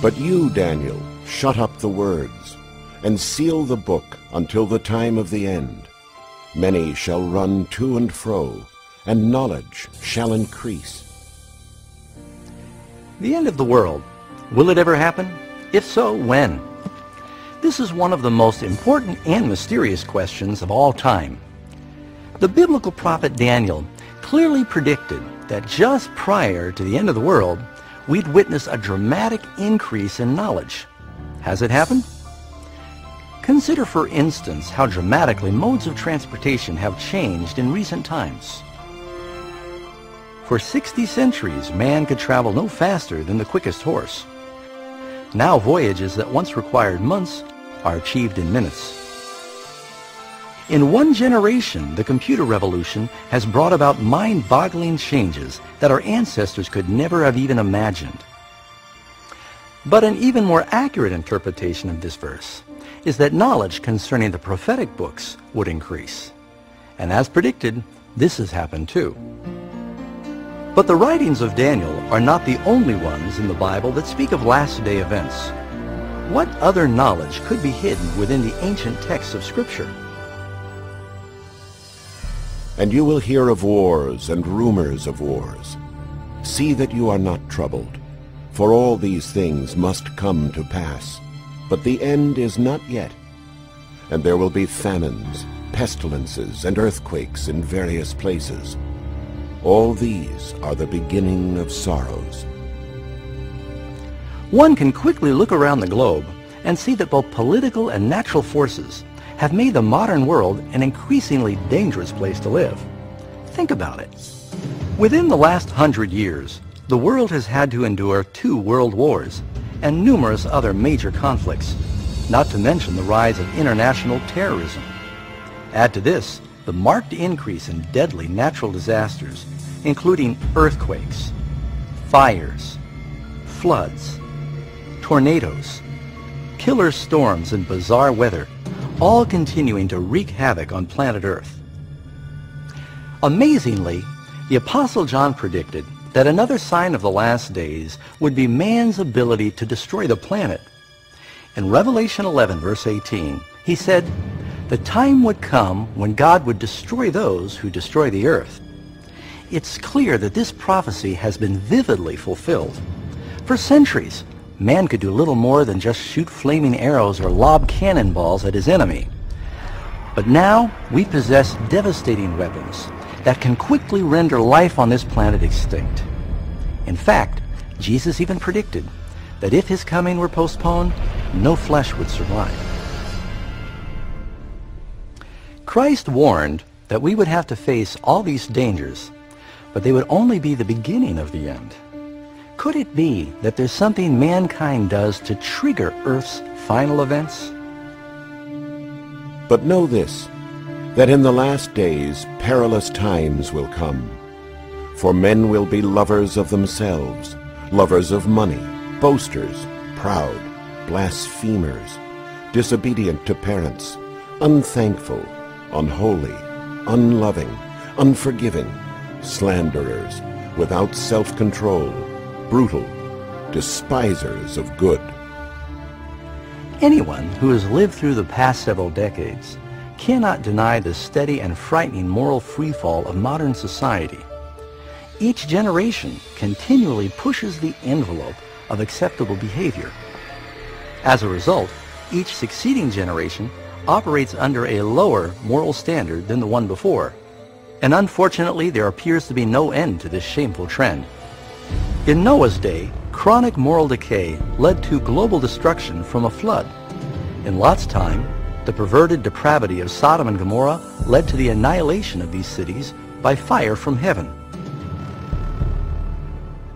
But you, Daniel, shut up the words, and seal the book until the time of the end. Many shall run to and fro, and knowledge shall increase. The end of the world. Will it ever happen? If so, when? This is one of the most important and mysterious questions of all time. The biblical prophet Daniel clearly predicted that just prior to the end of the world, we'd witness a dramatic increase in knowledge. Has it happened? Consider, for instance, how dramatically modes of transportation have changed in recent times. For 60 centuries, man could travel no faster than the quickest horse. Now voyages that once required months are achieved in minutes. In one generation, the computer revolution has brought about mind-boggling changes that our ancestors could never have even imagined. But an even more accurate interpretation of this verse is that knowledge concerning the prophetic books would increase. And as predicted, this has happened too. But the writings of Daniel are not the only ones in the Bible that speak of last-day events. What other knowledge could be hidden within the ancient texts of Scripture? And you will hear of wars and rumors of wars. See that you are not troubled, for all these things must come to pass. But the end is not yet. And there will be famines, pestilences, and earthquakes in various places. All these are the beginning of sorrows. One can quickly look around the globe and see that both political and natural forces have made the modern world an increasingly dangerous place to live. Think about it. Within the last 100 years, the world has had to endure 2 world wars and numerous other major conflicts, not to mention the rise of international terrorism. Add to this the marked increase in deadly natural disasters, including earthquakes, fires, floods, tornadoes, killer storms, and bizarre weather, all continuing to wreak havoc on planet Earth. Amazingly, the Apostle John predicted that another sign of the last days would be man's ability to destroy the planet. In Revelation 11, verse 18, he said, "The time would come when God would destroy those who destroy the earth." It's clear that this prophecy has been vividly fulfilled. For centuries, man could do little more than just shoot flaming arrows or lob cannonballs at his enemy. But now we possess devastating weapons that can quickly render life on this planet extinct. In fact, Jesus even predicted that if his coming were postponed, no flesh would survive. Christ warned that we would have to face all these dangers, but they would only be the beginning of the end. Could it be that there's something mankind does to trigger Earth's final events? But know this, that in the last days perilous times will come. For men will be lovers of themselves, lovers of money, boasters, proud, blasphemers, disobedient to parents, unthankful, unholy, unloving, unforgiving, slanderers, without self-control, brutal, despisers of good. Anyone who has lived through the past several decades cannot deny the steady and frightening moral freefall of modern society. Each generation continually pushes the envelope of acceptable behavior. As a result, each succeeding generation operates under a lower moral standard than the one before. And unfortunately, there appears to be no end to this shameful trend. In Noah's day, chronic moral decay led to global destruction from a flood. In Lot's time, the perverted depravity of Sodom and Gomorrah led to the annihilation of these cities by fire from heaven.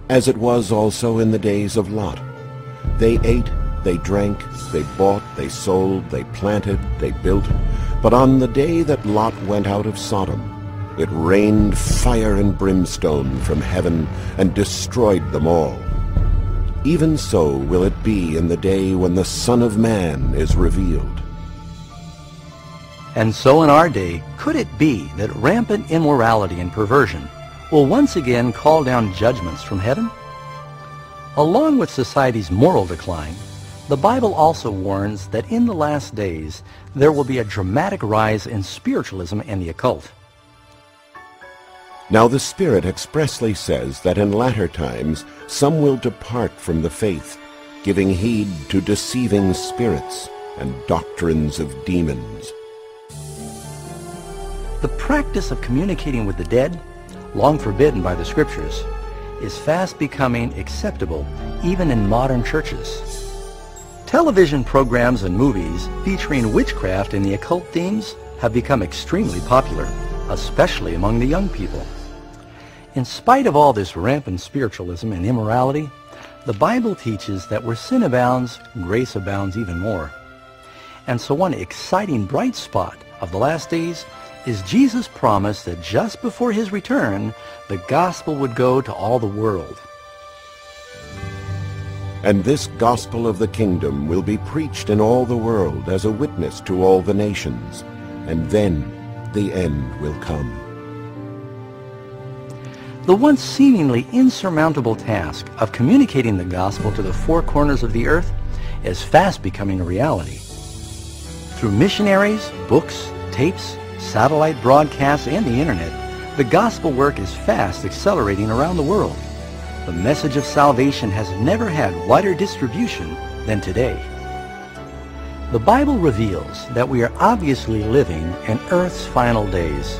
As it was also in the days of Lot. They ate, they drank, they bought, they sold, they planted, they built. But on the day that Lot went out of Sodom, it rained fire and brimstone from heaven and destroyed them all. Even so will it be in the day when the Son of Man is revealed. And so in our day, could it be that rampant immorality and perversion will once again call down judgments from heaven? Along with society's moral decline, the Bible also warns that in the last days there will be a dramatic rise in spiritualism and the occult. Now the Spirit expressly says that in latter times some will depart from the faith, giving heed to deceiving spirits and doctrines of demons. The practice of communicating with the dead, long forbidden by the Scriptures, is fast becoming acceptable even in modern churches. Television programs and movies featuring witchcraft and the occult themes have become extremely popular, especially among the young people. In spite of all this rampant spiritualism and immorality, the Bible teaches that where sin abounds, grace abounds even more. And so one exciting bright spot of the last days is Jesus' promise that just before his return, the gospel would go to all the world. And this gospel of the kingdom will be preached in all the world as a witness to all the nations, and then the end will come. The once seemingly insurmountable task of communicating the gospel to the four corners of the earth is fast becoming a reality. Through missionaries, books, tapes, satellite broadcasts, and the internet, the gospel work is fast accelerating around the world. The message of salvation has never had wider distribution than today. The Bible reveals that we are obviously living in Earth's final days.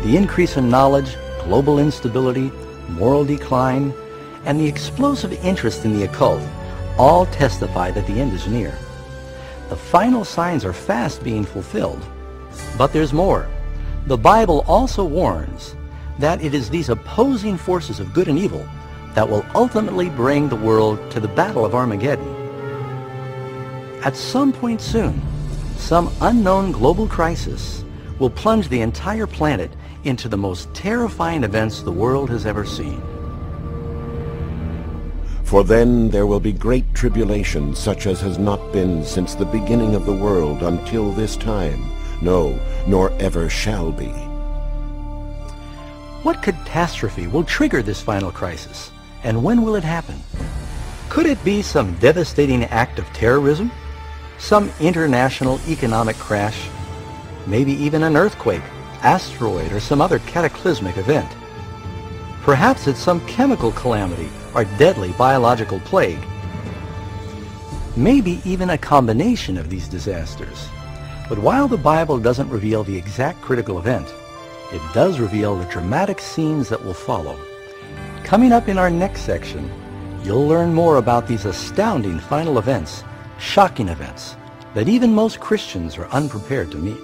The increase in knowledge, global instability, moral decline, and the explosive interest in the occult all testify that the end is near. The final signs are fast being fulfilled. But there's more. The Bible also warns that it is these opposing forces of good and evil that will ultimately bring the world to the Battle of Armageddon. At some point soon, some unknown global crisis will plunge the entire planet into the most terrifying events the world has ever seen. For then there will be great tribulation such as has not been since the beginning of the world until this time, no, nor ever shall be. What catastrophe will trigger this final crisis, and when will it happen? Could it be some devastating act of terrorism? Some international economic crash? Maybe even an earthquake, asteroid, or some other cataclysmic event? Perhaps it's some chemical calamity or deadly biological plague. Maybe even a combination of these disasters. But while the Bible doesn't reveal the exact critical event, it does reveal the dramatic scenes that will follow. Coming up in our next section, you'll learn more about these astounding final events, shocking events, that even most Christians are unprepared to meet.